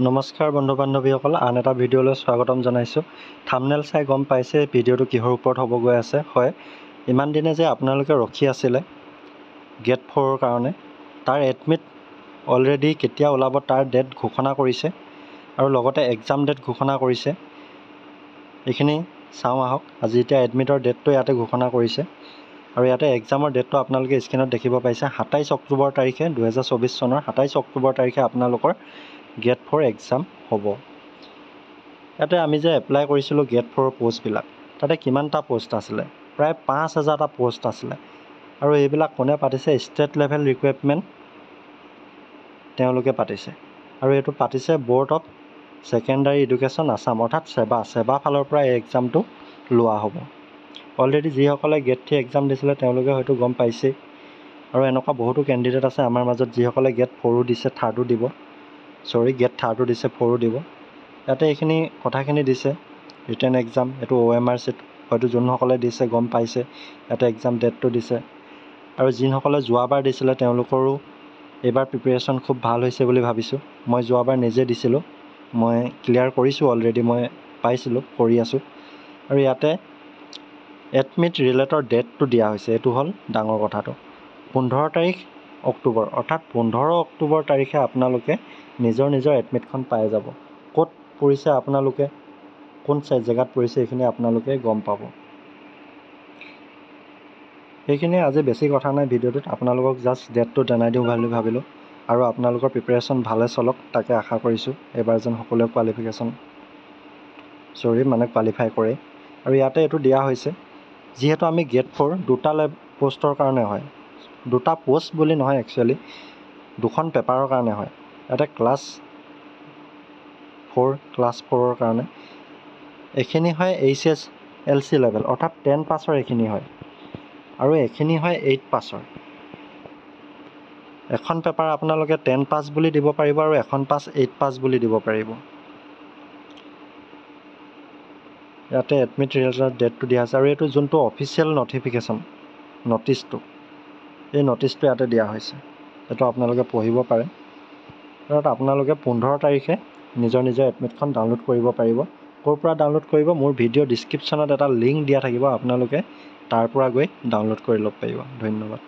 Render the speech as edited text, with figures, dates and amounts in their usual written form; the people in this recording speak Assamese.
নমস্কাৰ বন্ধু বান্ধৱীসকল, আন এটা ভিডিঅ'লৈ স্বাগতম জনাইছোঁ। থাম্বনেল চাই গম পাইছে ভিডিঅ'টো কিহৰ ওপৰত হ'ব গৈ আছে। হয়, ইমান দিনে যে আপোনালোকে ৰখি আছিলে গেট 4ৰ কাৰণে, তাৰ এডমিট অলৰেডি কেতিয়া ওলাব তাৰ ডেট ঘোষণা কৰিছে আৰু লগতে এক্সাম ডেট ঘোষণা কৰিছে। এইখিনি চাওঁ আহক। আজি এতিয়া এডমিটৰ ডেটটো ইয়াতে ঘোষণা কৰিছে আৰু ইয়াতে এক্সামৰ ডেটটো আপোনালোকে স্ক্ৰীণত দেখিব পাইছে। 27 অক্টোবৰ তাৰিখে 2024 চনৰ 27 অক্টোবৰ তাৰিখে আপোনালোকৰ গেট 4 এক্সাম হ'ব। ইয়াতে আমি যে এপ্লাই কৰিছিলোঁ গেট 4 পোষ্টবিলাক, তাতে কিমানটা পোষ্ট আছিলে? প্ৰায় 5000টা পোষ্ট আছিলে। আৰু এইবিলাক কোনে পাতিছে? ষ্টেট লেভেল ৰিক্ৰুইটমেণ্ট তেওঁলোকে পাতিছে। আৰু এইটো পাতিছে board of secondary education Assam, অৰ্থাৎ ছেবা ফালৰ পৰা এই এক্সামটো লোৱা হ'ব। অলৰেডি যিসকলে গেট 3 এক্সাম দিছিলে তেওঁলোকে হয়তো গম পাইছেই। আৰু এনেকুৱা বহুতো কেণ্ডিডেট আছে আমাৰ মাজত যিসকলে গেট 4ও দিছে, থাৰ্ডো দিব। গেট 3ও দিছে, 4ও দিব। ইয়াতে এইখিনি কথাখিনি দিছে। ৰিটেন এক্সাম, এইটো OMR চিট, হয়তো যোনসকলে দিছে গম পাইছে। ইয়াতে এক্সাম ডেটটো দিছে। আৰু যিসকলে যোৱাবাৰ দিছিলে তেওঁলোকৰো এইবাৰ প্ৰিপেৰেশ্যন খুব ভাল হৈছে বুলি ভাবিছোঁ। মই যোৱাবাৰ নিজে দিছিলোঁ, মই ক্লিয়াৰ কৰিছোঁ অলৰেডি, মই পাইছিলোঁ, কৰি আছোঁ। আৰু ইয়াতে এডমিট ৰিলেটৰ ডেটটো দিয়া হৈছে। এইটো হ'ল ডাঙৰ কথাটো। 15 তাৰিখ অক্টোবৰ, অৰ্থাৎ 15 অক্টোবৰ তাৰিখে আপোনালোকে নিজৰ এডমিটখন পাই যাব। ক'ত পৰিছে আপোনালোকে, কোন জেগাত পৰিছে এইখিনি আপোনালোকে গম পাব। সেইখিনি আজি বেছি কথা নাই ভিডিঅ'টোত, আপোনালোকক জাষ্ট ডেটটো জনাই দিওঁ বুলি ভাবিলোঁ। আৰু আপোনালোকৰ প্ৰিপেৰেশ্যন ভালে চলক তাকে আশা কৰিছোঁ। এইবাৰ যেন সকলোৱে কোৱালিফাই কৰে। আৰু ইয়াতে এইটো দিয়া হৈছে, যিহেতু আমি গেট 4 দুটা পোষ্টৰ কাৰণে হয়, দুটা পোষ্ট বুলি নহয় একচুৱেলি, দুখন পেপাৰৰ কাৰণে হয়। ইয়াতে ক্লাছ 4ৰ কাৰণে এইখিনি হয় HSLC লেভেল, অৰ্থাৎ 10 পাছৰ এইখিনি হয়। আৰু এইখিনি হয় 8 পাছৰ। এখন পেপাৰ আপোনালোকে 10 পাছ বুলি দিব পাৰিব আৰু এখন 8 পাছ বুলি দিব পাৰিব। ইয়াতে এডমিট ৰিলেটৰ ডেটটো দিয়া আছে আৰু এইটো যোনটো অফিচিয়েল নটিফিকেশ্যন নটিচটো, এই নটিচটো ইয়াতে দিয়া হৈছে। এইটো আপোনালোকে পঢ়িব পাৰে। তাত আপোনালোকে 15 তাৰিখে নিজৰ এডমিটখন ডাউনলোড কৰিব পাৰিব। ক'ৰ পৰা ডাউনলোড কৰিব? মোৰ ভিডিঅ' ডিছক্ৰিপশ্যনত এটা লিংক দিয়া থাকিব, আপোনালোকে তাৰ পৰা গৈ ডাউনলোড কৰি ল'ব পাৰিব। ধন্যবাদ।